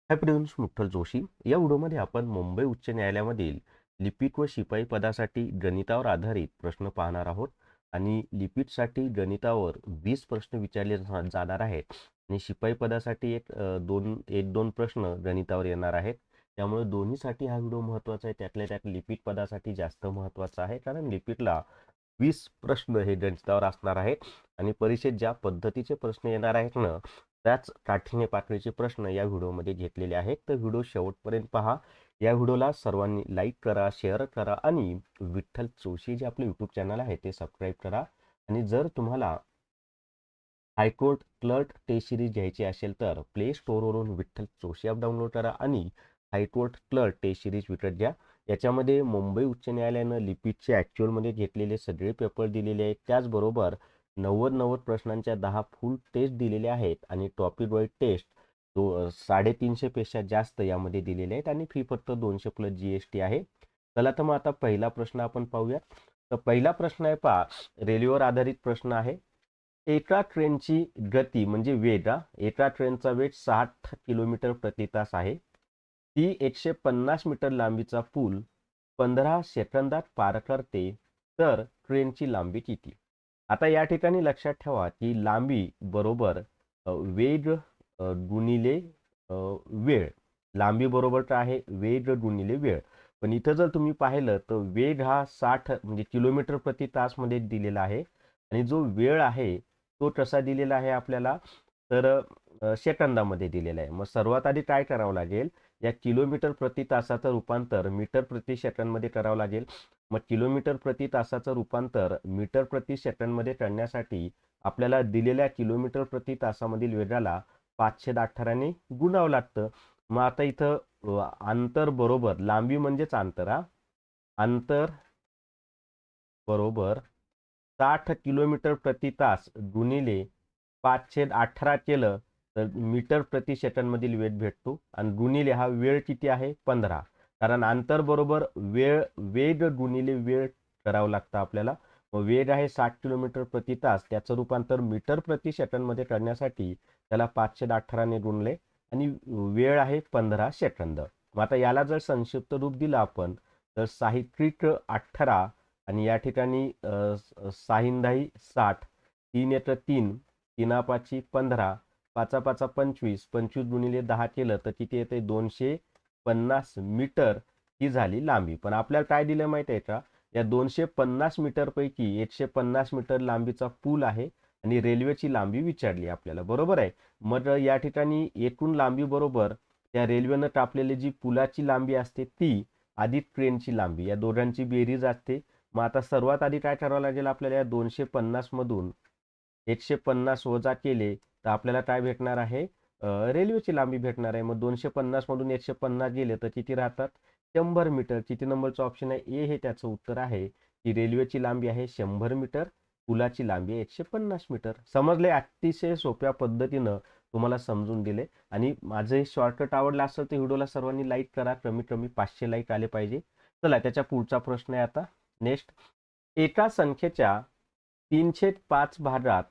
Hi friends, मुठ्ठल Joshi. या व्हिडिओमध्ये आपण मुंबई उच्च न्यायालयामधील लिपिक व शिपाई पदासाठी गणितावर आधारित प्रश्न पाहणार आहोत. आणि लिपिकसाठी गणितावर 20 प्रश्न विचारले जाणार आहेत आणि शिपाई पदासाठी एक दोन प्रश्न गणितावर येणार आहेत. त्यामुळे दोन्हीसाठी हा व्हिडिओ महत्त्वाचा आहे. त्यातल्या त्यात लिपिक पदासाठी जास्त महत्त्वाचा आहे, कारण लिपिकला 20 प्रश्न हे गणितावर असणार आहेत आणि परीक्षेत ज्या पद्धतीचे प्रश्न येणार आहेत ना, त्याच काठीण्य पातळीचे प्रश्न या व्हिडिओमध्ये घेतलेले आहेत. तर व्हिडिओ शेवटपर्यंत पहा. या व्हिडिओला सर्वांनी लाईक करा, शेअर करा आणि विठ्ठल जोशी जे आपले यूट्यूब चॅनल आहे ते सबस्क्राईब करा. आणि जर तुम्हाला हायकोर्ट क्लर्क टेस्ट सिरीज घ्यायची असेल तर प्ले स्टोअरवरून विठ्ठल जोशी ॲप डाउनलोड करा आणि हायकोर्ट क्लर्क टेस्ट सिरीज विकत घ्या. याच्यामध्ये मुंबई उच्च न्यायालयानं लिपिकचे ॲक्च्युअलमध्ये घेतलेले सगळे पेपर दिलेले आहेत. त्याचबरोबर 90 प्रश्नांच्या 10 फुल टेस्ट दिलेल्या आहेत आणि टॉपिक वाईज टेस्ट 350 पेक्षा जास्त यामध्ये दिलेले आहेत आणि फी फक्त 200 प्लस GST आहे. चला तर मग आता पहिला प्रश्न आपण पाहूया. तर पहिला प्रश्न आहे, पहा, रेल्वेवर आधारित प्रश्न आहे. एका ट्रेनची गती म्हणजे वेग, एका ट्रेनचा वेग 60 किलोमीटर प्रति तास आहे. ती 150 मीटर लांबीचा पूल 15 सेकंदात पार करते, तर ट्रेनची लांबी किती? आता या ठिकाणी लक्षात ठेवा की लांबी बरोबर वेग गुणिले वेळ. लांबी बरोबर काय आहे? वेग गुणिले वेळ. पण इथं जर तुम्ही पाहिलं तर वेग हा 60 म्हणजे किलोमीटर प्रति तास मध्ये दिलेला आहे आणि जो वेळ आहे तो कसा दिलेला आहे आपल्याला, तर सेकंदामध्ये दिलेला आहे. मग सर्वात आधी काय करावं लागेल, या किलोमीटर प्रति तासाचं रूपांतर मीटर प्रति सेकंदमध्ये करावं लागेल. मग किलोमीटर प्रति तासाचं रूपांतर मीटर प्रति सेकंदमध्ये करण्यासाठी आपल्याला दिलेल्या किलोमीटर प्रति तासामधील वेगाला 518 ने गुणावं लागतं. मग आता इथं अंतर बरोबर लांबी म्हणजेच अंतर, अंतर बरोबर 60 किलोमीटर प्रति तास गुणिले 518 केलं तर मीटर प्रति सेकंद मधील वेग भेटतो आणि गुणिले हा वेळ किती आहे? 15. कारण अंतर बरोबर वेग गुणिले वेळ करावं लागतं आपल्याला. मग वेग आहे 60 किलोमीटर प्रति तास, त्याचं रूपांतर मीटर प्रति सेकंद मध्ये करण्यासाठी त्याला 518 ने गुणले आणि वेळ आहे 15 सेकंद. मग आता याला जर संक्षिप्त रूप दिलं आपण तर साहित्रिक 18 आणि या ठिकाणी साहिंदाई 60, 3 येतं 3, 3 पाची 15, 5 पाचा 25, 25 गुणिले 10 केलं तर किती येते? 250 मीटर ही झाली लांबी. पण आपल्याला काय दिलं माहिती आहे का? या 250 मीटर पैकी 150 मीटर लांबीचा पूल आहे आणि रेल्वेची लांबी विचारली आपल्याला, बरोबर आहे. मग या ठिकाणी एकूण लांबी बरोबर त्या रेल्वेनं कापलेली जी पुलाची लांबी असते ती अधिक ट्रेनची लांबी, या दोघांची बेरीज असते. मग आता सर्वात आधी काय करावं लागेल आपल्याला? या 250 मधून 150 वजा केले तर आपल्याला काय भेटणार आहे? रेल्वेची लांबी भेटणार आहे. मग 250 मधून 150 गेले तर किती राहतात? 100 मीटर. किती नंबरचं ऑप्शन आहे? ए हे त्याचं उत्तर आहे की रेल्वेची लांबी आहे 100 मीटर, पुलाची लांबी आहे 150 मीटर. समजले? अतिशय सोप्या पद्धतीनं तुम्हाला समजून दिले. आणि माझे शॉर्टकट आवडला असेल तर व्हिडिओला सर्वांनी लाईक करा. कमीत कमी 500 लाईक आले पाहिजे. चला त्याच्या पुढचा प्रश्न आहे आता. नेक्स्ट, एका संख्येच्या 3/5 भागात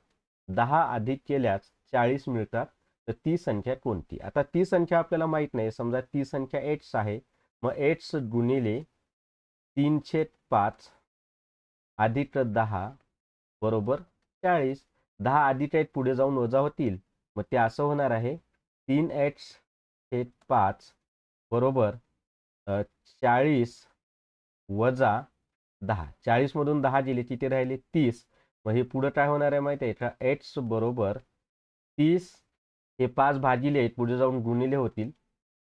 10 अधिक केल्यास 40 मिळतात, तर ती संख्या कोणती? आता ती संख्या आपल्याला माहित नाही. समजा ती संख्या एक्स आहे. मग एक्स गुणिले 3/5 अधिक 10 बरोबर 40. 10 अधिक 1 पुढे जाऊन वजा होतील. मग ते असं होणार आहे 3x/5 बरोबर 40 वजा 10. 40 मधून 10 गेले किती राहिले? 30. मग हे पुढं काय होणार आहे माहिती आहे का? एक्स बरोबर 30, हे 5 भागिले 1 पुढे जाऊन गुणिले होतील.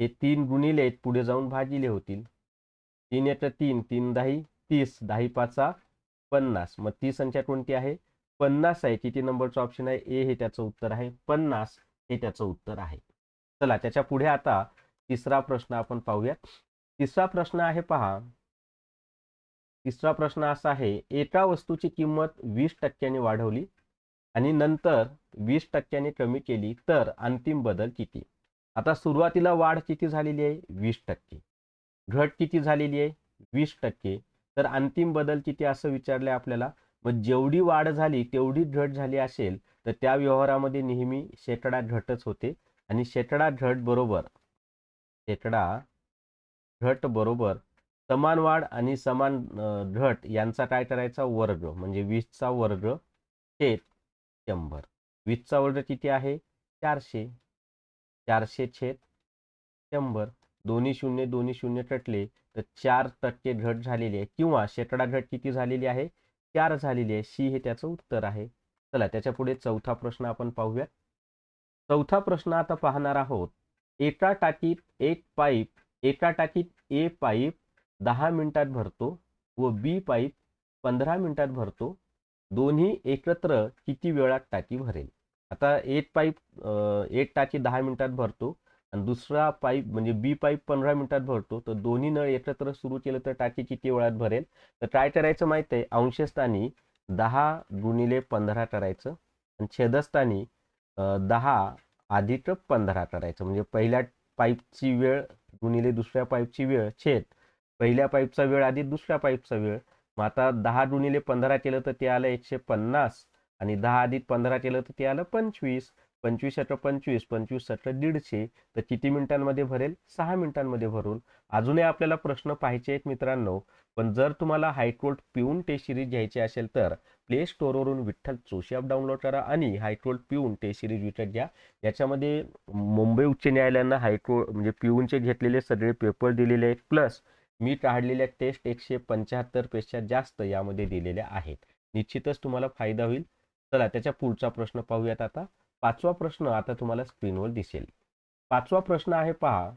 हे 3 गुणिले 1 पुढे जाऊन भागिले होतील. 3 येतं 3, 3 10 30, 10 पाचा 50. मग ती संख्या कोणती आहे? 50 आहे. किती नंबरचं ऑप्शन आहे? ए हे त्याचं उत्तर आहे. 50 हे त्याचं उत्तर आहे. चला त्याच्या पुढे आता तिसरा प्रश्न आपण पाहूया. तिसरा प्रश्न आहे, पहा. तिसरा प्रश्न असा आहे, एका वस्तूची किंमत 20% वाढवली आणि नंतर 20% कमी केली तर अंतिम बदल किती? आता सुरुवातीला वाढ किती झालेली आहे? 20%. घट किती झालेली आहे? 20%. तर अंतिम बदल किती असं विचारलंय आपल्याला. मग जेवढी वाढ झाली तेवढी घट झाली असेल तर त्या व्यवहारामध्ये नेहमी शेकडा घटच होते आणि शेकडा घट बरोबर शेकडा घट बरोबर समान वाढ आणि समान घट यांचा काय करायचा वर्ग, म्हणजे 20चा वर्ग छेद 100. 20चा वर्ग किती आहे 400. 400 छेद 100. दोन्ही शून्य कटले तर 4% घट झालेली आहे, किंवा शेकडा घट किती झालेली आहे 4 झालेली आहे. सी हे त्याचं उत्तर आहे. चला त्याच्या पुढे चौथा प्रश्न आपण पाहूया. चौथा प्रश्न आता पाहणार आहोत. एका टाकीत ए पाईप 10 मिनिटात भरतो व बी पाईप 15 मिनिटात भरतो. दोन्ही एकत्र किती वेळात टाकी भरेल? आता एक टाकी 10 मिनिटात भरतो आणि दुसरा पाईप म्हणजे बी पाईप 15 मिनिटात भरतो, तर दोन्ही नळ एकत्र सुरू केलं तर टाकी किती वेळात भरेल? तर काय करायचं माहिती आहे, अंशस्थानी 10 × 15 करायचं आणि छेदस्थानी 10 अधिक 15 करायचं. म्हणजे पहिल्या पाईपची वेळ गुणिले दुसऱ्या पाईपची वेळ छेद पहिल्या पाईपचा वेळ अधिक दुसऱ्या पाईपचा वेळ. मग आता 10 × 15 केलं तर ते आलं 150 आणि 10 अधिक 15 केलं तर ते आलं 25. 25 × 25 25 × 150. तर किती मिनिटांमध्ये भरेल? 6 मिनिटांमध्ये भरून. अजूनही आपल्याला प्रश्न पाहायचे आहेत मित्रांनो, पण जर तुम्हाला हायकोर्ट पिऊन टेस्ट सिरीज घ्यायची असेल तर प्ले स्टोअरवरून विठ्ठल जोशी ॲप डाउनलोड करा आणि हायकोर्ट पिऊन टेस्ट सिरीज विकत घ्या. याच्यामध्ये मुंबई उच्च न्यायालयानं हायकोर्ट म्हणजे पिऊनचे घेतलेले सगळे पेपर दिलेले आहेत, प्लस मी काढलेल्या टेस्ट 175 पेक्षा जास्त यामध्ये दिलेल्या आहेत. निश्चितच तुम्हाला फायदा होईल. चला त्याच्या पुढचा प्रश्न पाहूयात आता. पाचवा प्रश्न आता तुम्हाला स्क्रीनवर दिसेल. पाचवा प्रश्न आहे पहा.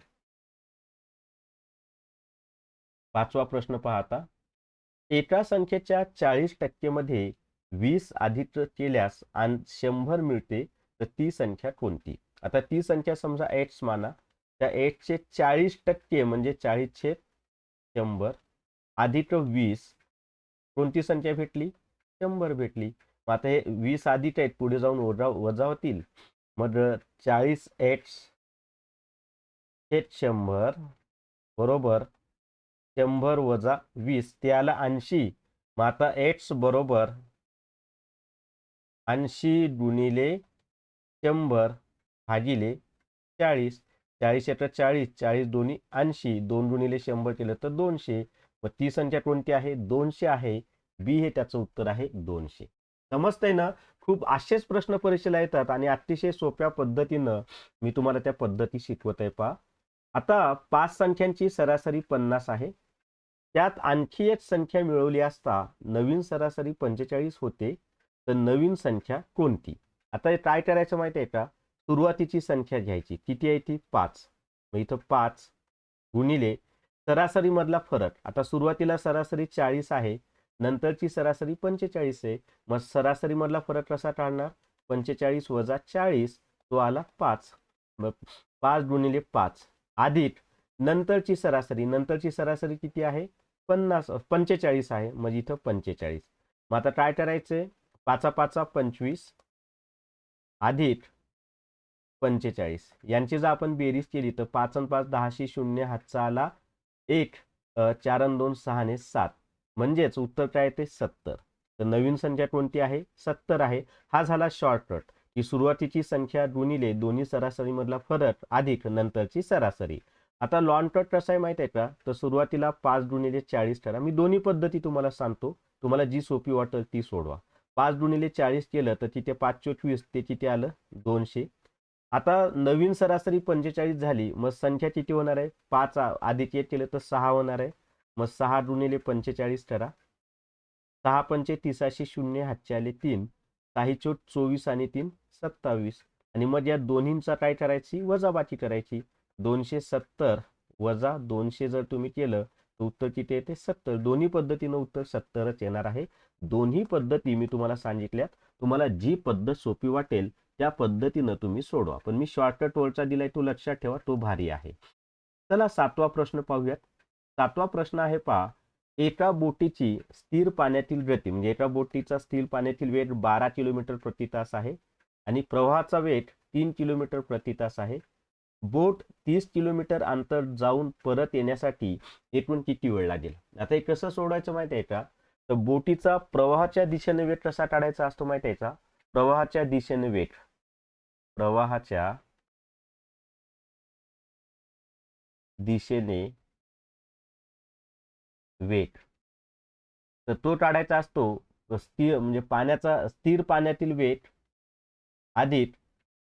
पाचवा प्रश्न पहा आता. एका संख्येच्या 40% मध्ये 20 अधिक केल्यास 100 मिळते, तर ती संख्या कोणती? आता ती संख्या समजा एक्स माना. त्या एक्सचे 40% म्हणजे 40/100 अधिक 20 कोणती संख्या भेटली? 100 भेटली. मग आता हे 20 अधिक आहेत, पुढे जाऊन वजा होतील. मग 40x छेद 100 बरोबर 100 वजा 20 ते आलं 80. मग आता x बरोबर 80 गुणिले 100 भागिले 40. 40 × 40 40 दोन्ही 80. 2 गुणिले 100 केलं तर 200. मग ती संख्या कोणती आहे? 200 आहे. बी हे त्याचं उत्तर आहे 200. समजतंय ना? खूप असेच प्रश्न परीक्षेला येतात आणि अतिशय सोप्या पद्धतीनं मी तुम्हाला त्या पद्धती शिकवत आहे पहा. आता 5 संख्यांची सरासरी 50 आहे. त्यात आणखी एक संख्या मिळवली असता नवीन सरासरी 45 होते, तर नवीन संख्या कोणती? आता हे काय करायचं माहिती आहे का? सुरुवातीची संख्या घ्यायची. किती आहे ती? 5. मग इथं 5 गुणिले सरासरी मधला फरक. आता सुरुवातीला सरासरी 40 आहे, नंतरची सरासरी 45 आहे. मग सरासरी मधला फरक कसा काढणार? 45 वजा 40 तो आला 5. मग 5 गुणिले 5 अधिक नंतरची सरासरी किती आहे? 45 आहे. म्हणजे इथं 45. मग आता काय करायचंय? 5 5 25 अधिक 45 यांची जर आपण बेरीज केली तर 5 आणि 5 10शी 0 हातचा आला 1. 4 आणि 2 6 ने 7. म्हणजेच उत्तर काय ते 70. तर नवीन संख्या कोणती आहे? 70 आहे. हा झाला शॉर्टकट, की सुरुवातीची संख्या गुणिले दोन्ही सरासरी मधला फरक अधिक नंतरची सरासरी. आता लॉन्ग कट कसा आहे माहिती आहे का? तर सुरुवातीला 5 गुणिले 40 करा. मी दोन्ही पद्धती तुम्हाला सांगतो, तुम्हाला जी सोपी वाटेल ती सोडवा. 5 गुणिले 40 केलं तर तिथे 5 चोक 20 ते किती आलं? 200. आता नवीन सरासरी 45 झाली, मग संख्या किती होणार आहे? 5 अधिक 1 केलं तर 6 होणार आहे. मग 6 गुणिले 45 करा. 6 पंचे 30शी 0 हातचे आले 3. 6 चोक 24 आणि 3 27. आणि मग या दोन्हींचा काय करायची? वजाबाकी करायची. 270 वजा 200 जर तुम्ही केलं तर उत्तर किती येते? 70. दोन्ही पद्धतीनं उत्तर 70च येणार आहे. दोन्ही पद्धती मी तुम्हाला सांगितल्यात. तुम्हाला जी पद्धत सोपी वाटेल त्या पद्धतीनं तुम्ही सोडवा. पण मी शॉर्टकट वरचा दिलाय तो लक्षात ठेवा, तो भारी आहे. चला 7वा प्रश्न पाहूयात. 7वा प्रश्न आहे पहा. एका बोटीची स्थिर पाण्यातील गती म्हणजे एका बोटीचा स्थिर पाण्यातील वेग 12 किलोमीटर प्रति तास आहे आणि प्रवाहाचा वेग 3 किलोमीटर प्रति तास आहे. बोट 30 किलोमीटर अंतर जाऊन परत येण्यासाठी एकूण किती वेळ लागेल? आता हे कसं सोडवायचं माहिती आहे का? तर बोटीचा प्रवाहाच्या दिशेने वेग कसा काढायचा असतो माहिती आहे का? प्रवाहाच्या दिशेने वेग. प्रवाहाच्या दिशेने वेग, तर तो काढायचा असतो स्थिर म्हणजे पाण्याचा स्थिर पाण्यातील वेग अधिक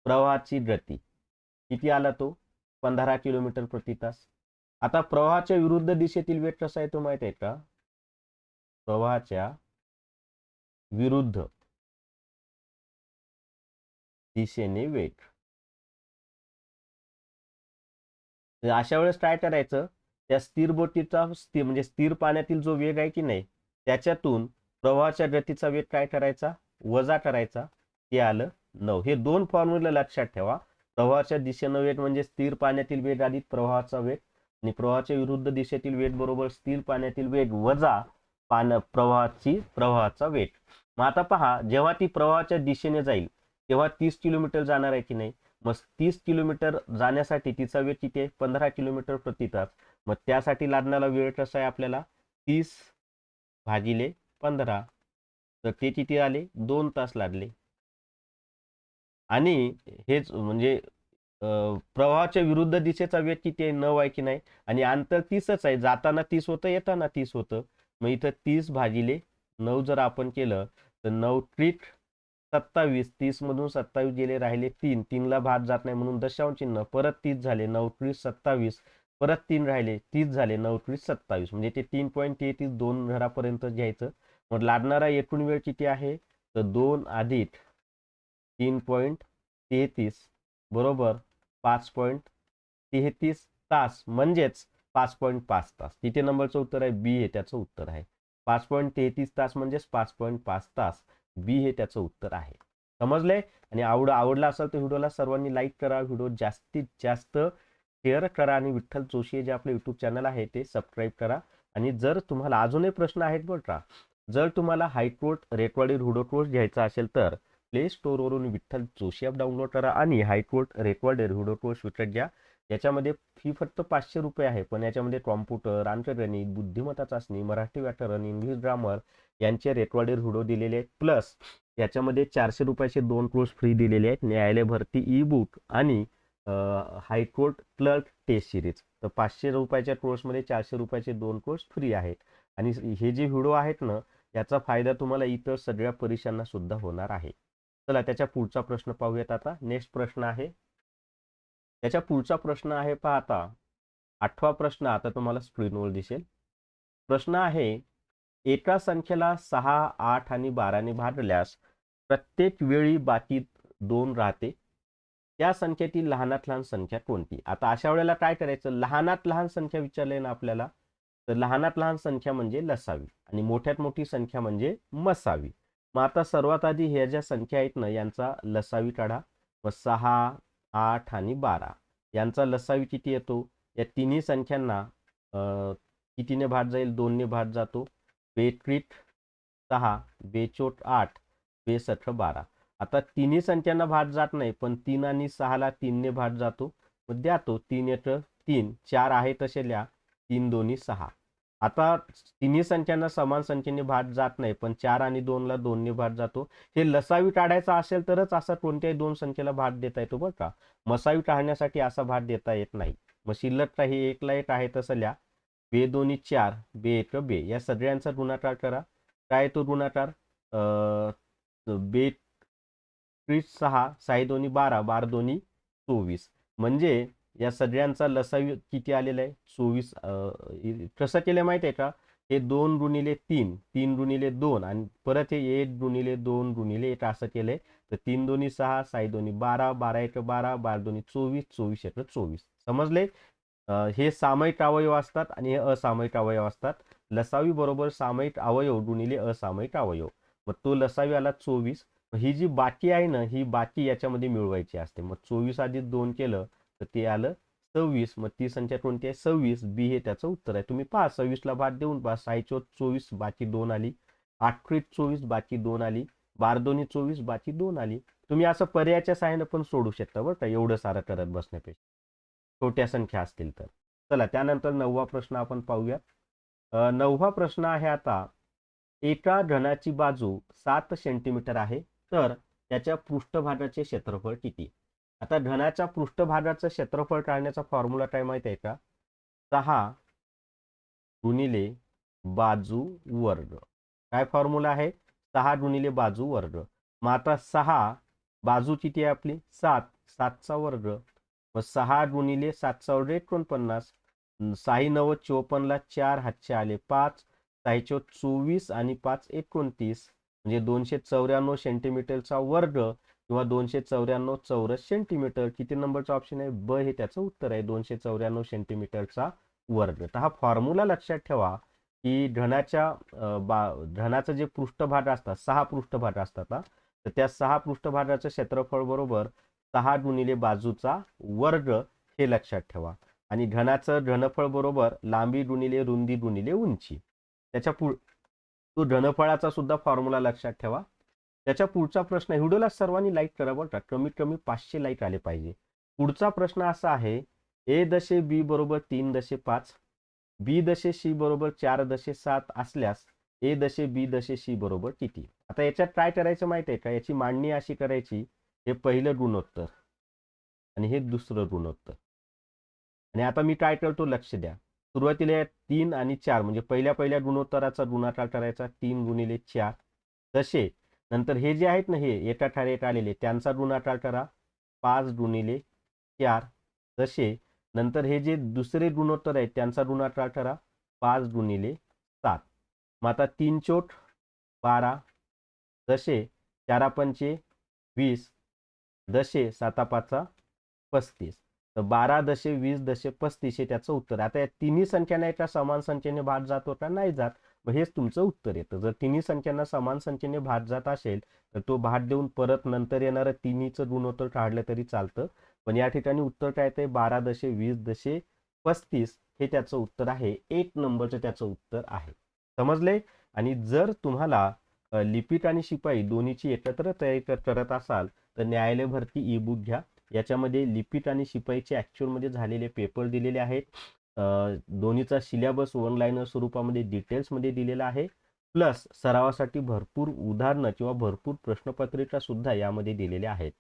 प्रवाहाची गती. किती आला तो? 15 किलोमीटर प्रति तास. आता प्रवाहाच्या विरुद्ध दिशेतील वेग कसा येतो माहित आहे का? प्रवाहाच्या विरुद्ध दिशेने वेग. अशा वेळेस काय करायचं, त्या स्थिर बोटीचा म्हणजे स्थिर पाण्यातील जो वेग आहे की नाही त्याच्यातून प्रवाहाच्या गतीचा वेग काय करायचा? वजा करायचा. ते आलं 9. हे दोन फॉर्म्युला लक्षात ठेवा. प्रवाहाच्या दिशेनं वेग म्हणजे स्थिर पाण्यातील वेग अधिक प्रवाहाचा वेग, आणि प्रवाहाच्या विरुद्ध दिशेतील वेग बरोबर स्थिर पाण्यातील वेग वजा प्रवाहाचा वेग. मग आता पहा, जेव्हा ती प्रवाहाच्या दिशेने जाईल तेव्हा 30 किलोमीटर जाणार आहे की नाही. मग 30 किलोमीटर जाण्यासाठी तिचा वेग किती आहे? 15 किलोमीटर प्रति तास. मग त्यासाठी लागणारा वेळ कसा आहे आपल्याला? 30 भागिले 15. तर ते किती आले? 2 तास लागले. आणि हेच म्हणजे प्रवाहाच्या विरुद्ध दिशेचा वेग किती आहे? 9 आहे की नाही. आणि अंतर 30च आहे. जाताना 30 होतं, येताना 30 होतं. मग इथं 30 भागिले 9 जर आपण केलं तर 9 त्रिक 27. 30 मधून 27 गेले, राहिले 3. 3ला भाग जात नाही म्हणून दशांश चिन्ह, परत 30 झाले. 9 त्रिक 27, परत 3 राहिले, 30 झाले. 9 त्रिक 27 म्हणजे ते 3.33 2 घरापर्यंत घ्यायचं. मग लागणारा एकूण वेळ किती आहे? तर 2 अधिक 3.33 बरोबर 5.33 तास, म्हणजेच 5.5 तास. तिथे नंबरचं उत्तर आहे बी, हे त्याचं उत्तर आहे. 5.33 तास म्हणजेच 5.5 तास. बी हे त्याचं उत्तर आहे. समजले? आणि आवडला असेल तर व्हिडिओला सर्वांनी लाईक करा, व्हिडिओ जास्तीत जास्त शेअर करा, आणि विठ्ठल जोशी हे जे आपले युट्यूब चॅनल आहे ते सबस्क्राईब करा. आणि जर तुम्हाला अजूनही प्रश्न आहेत बरं का, जर तुम्हाला हायकोर्ट रेकॉर्डेड व्हिडिओ कोर्स घ्यायचा असेल तर प्ले स्टोअरवरून विठ्ठल जोशी ॲप डाउनलोड करा आणि हायकोर्ट रेकॉर्डेड व्हिडिओ कोर्स विकत घ्या. याच्यामध्ये फी फक्त 500 रुपये आहे, पण याच्यामध्ये कॉम्प्युटर, अंकगणित, बुद्धिमत्ता चाचणी, मराठी व्याकरण, इंग्लिश ग्रामर यांचे रेकॉर्डेड व्हिडिओ दिलेले आहेत. प्लस याच्यामध्ये 400 रुपयाचे 2 कोर्स फ्री दिलेले आहेत, न्यायालय भरती ई बुक आणि हायकोर्ट क्लर्क टेस्ट सिरीज. तर 500 रुपयाच्या कोर्समध्ये 400 रुपयाचे 2 कोर्स फ्री आहेत. आणि हे जे व्हिडिओ आहेत ना, याचा फायदा तुम्हाला इतर सगळ्या परीक्षांना सुद्धा होणार आहे. चला त्याच्या पुढचा प्रश्न पाहूयात. आता नेक्स्ट प्रश्न आहे, त्याच्या पुढचा प्रश्न आहे पहा आता 8वा प्रश्न. आता तुम्हाला स्क्रीनवर दिसेल. प्रश्न आहे, एका संख्येला 6, 8 आणि 12 भागल्यास प्रत्येक वेळी बाकी 2 राहते. त्या संख्येतील लहानात लहान संख्या कोणती? आता अशा वेळेला काय करायचं? लहानात लहान संख्या विचारले ना आपल्याला, तर लहानात लहान संख्या म्हणजे लसावी आणि मोठ्यात मोठी संख्या म्हणजे मसावी. मग आता सर्वात आधी ह्या ज्या संख्या आहेत ना यांचा लसावी काढा. मग 6, 8 आणि 12 यांचा लसावी किती येतो? या तिन्ही संख्यांना कितीने भाग जाईल? 2 ने भाग जातो. 2 6, 2 8, 2 12. आता तिन्ही संख्यांना भाग जात नाही, पण 3 आणि 6ला 3 ने भाग जातो. मग द्या तो 3 येतं 3, 4 आहे तसे लिहा. 3 दोन्ही 6. आता तिन्ही संख्यांना समान संख्येने भाग जात नाही, पण 4 आणि 2ला 2 ने भाग जातो. हे लसावी काढायचा असेल तरच असा कोणत्याही 2 संख्येला भाग देता येतो बरं का. मसावी काढण्यासाठी असा भाग देता येत नाही. मग शिल्लक काही 1ला 1 आहे तसं लिहा. 2 दोन्ही 4, 2 1 2. या सगळ्यांचा गुणाकार करा. काय तो गुणाकार? 2 6, 6 दोन्ही 12, 12 दोन्ही 24. म्हणजे या सगळ्यांचा लसावी किती आलेला आहे? 24. कसं केलं माहिती आहे का? हे 2 गुणिले 3, 3 गुणिले 2 आणि परत हे 1 गुणिले 2 गुणिले 1 असं केलंय. तर 3 दोन्ही 6, 6 दोन्ही 12, 12 1 12, 12 दोन्ही 24, 24 1 24. समजले? हे सामायिक अवयव असतात आणि हे असामायिक अवयव असतात. लसावी बरोबर सामायिक अवयव गुणिले असामायिक अवयव. मग तो लसावी आला 24. ही जी बाकी आहे ना, ही बाकी याच्यामध्ये मिळवायची असते. मग 24 अधिक 2 केलं तर ते आलं 26. मग ती संख्या कोणती आहे? 26. बी हे त्याचं उत्तर आहे. तुम्ही पहा 26ला भाग देऊन पहा. 6 चोक 24 बाकी 2 आली. 8 त्रिक 24 बाकी 2 आली. 12 दोन्ही 24 बाकी 2 आली. तुम्ही असं पर्यायाच्या सहाय्याने पण सोडू शकता बरं का, एवढं सारं करत बसण्यापेक्षा, छोट्या संख्या असतील तर. चला त्यानंतर 9वा प्रश्न आपण पाहूया. 9वा प्रश्न आहे आता, एका घनाची बाजू 7 सेंटीमीटर आहे, तर त्याच्या पृष्ठभागाचे क्षेत्रफळ किती? आता घनाच्या पृष्ठभागाचं क्षेत्रफळ काढण्याचा फॉर्म्युला काय माहिती आहे का? 6 गुणिले बाजू वर्ग. काय फॉर्म्युला आहे? 6 गुणिले बाजू वर्ग. मग आता 6 बाजू किती आहे आपली? 7. 7चा वर्ग. मग 6 गुणिले 7चा वर्ग 49. 6 9 54 ला 4 हातचे आले 5. 6 24 आणि 5 29. म्हणजे 294 सेंटीमीटरचा वर्ग किंवा 294 चौरस सेंटीमीटर. किती नंबरचा ऑप्शन आहे? ब हे त्याचं उत्तर आहे, 294 सेंटीमीटरचा वर्ग. तर हा फॉर्म्युला लक्षात ठेवा की धनाचं जे पृष्ठभाग असतात, 6 पृष्ठभाग असतात ना, तर त्या 6 पृष्ठभागाचं क्षेत्रफळ बरोबर 6 गुणिले बाजूचा वर्ग हे लक्षात ठेवा. आणि घनाचं घनफळ बरोबर लांबी गुणिले रुंदी गुणिले उंची. त्याच्या तो घनफळाचा सुद्धा फॉर्म्युला लक्षात ठेवा. त्याच्या पुढचा प्रश्न, व्हिडिओला सर्वांनी लाईक करा बरं का, कमीत कमी 500 लाईक आले पाहिजे. पुढचा प्रश्न असा आहे, ए दशे बी बरोबर 3.5, बी दशे सी बरोबर 4.7 असल्यास ए दशे बी दशे सी बरोबर किती? आता याच्यात काय करायचं माहिती आहे का? याची मांडणी अशी करायची, हे पहिलं गुणोत्तर आणि हे दुसरं गुणोत्तर. आणि आता मी काय करतो लक्ष द्या. सुरुवातीला 3 आणि 4 म्हणजे पहिल्या गुणोत्तराचा गुणाकार करायचा, 3 गुणिले 4. तसे नंतर हे जे आहेत ना, हे एका ठाऱ्यात आलेले त्यांचा गुणाकार करा, 5 गुणिले 4. तसे नंतर हे जे दुसरे गुणोत्तर आहेत त्यांचा गुणाकार करा, 5 गुणिले 7. मग आता 3 चोट 12. दशे 4 पंचे 20. दशे 7 पाचा 35. तर 12 दशे 20 दशे 35 हे त्याचं उत्तर. आता या तिन्ही संख्यांना एका समान संख्येने भाग जातो का? नाही जात. मग हेच तुमचं उत्तर येतं. जर तिन्ही संख्यांना समान संख्येने भाग जात असेल तर तो भाग देऊन परत नंतर येणारं तिन्हीचं गुणोत्तर काढलं तरी चालतं. पण या ठिकाणी उत्तर काय येतंय? 12 दशे 20 दशे 35 हे त्याचं उत्तर आहे. 1 नंबरचं त्याचं उत्तर आहे. समजले? आणि जर तुम्हाला लिपिक आणि शिपाई दोन्हीची एकत्र तयारी करत असाल तर न्यायालय भरती ई बुक घ्या. याच्यामध्ये लिपिक आणि शिपाईचे ॲक्च्युअलमध्ये झालेले पेपर दिलेले आहेत. दोन्हीचा सिलेबस वन लाईनर स्वरूपामध्ये डिटेल्समध्ये दिलेला आहे. प्लस सरावासाठी भरपूर उदाहरणं किंवा भरपूर प्रश्नपत्रिका सुद्धा यामध्ये दिलेल्या आहेत.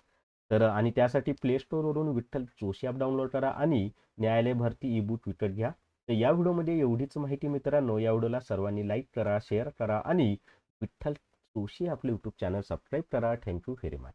तर आणि त्यासाठी प्ले स्टोअरवरून विठ्ठल जोशी ॲप डाउनलोड करा आणि न्यायालय भरती ई बुक विकत घ्या. तर या व्हिडिओमध्ये एवढीच माहिती मित्रांनो. या व्हिडिओला सर्वांनी लाईक करा, शेअर करा आणि विठ्ठल जोशी आपले यूट्यूब चॅनल सबस्क्राईब करा. Thank you very much.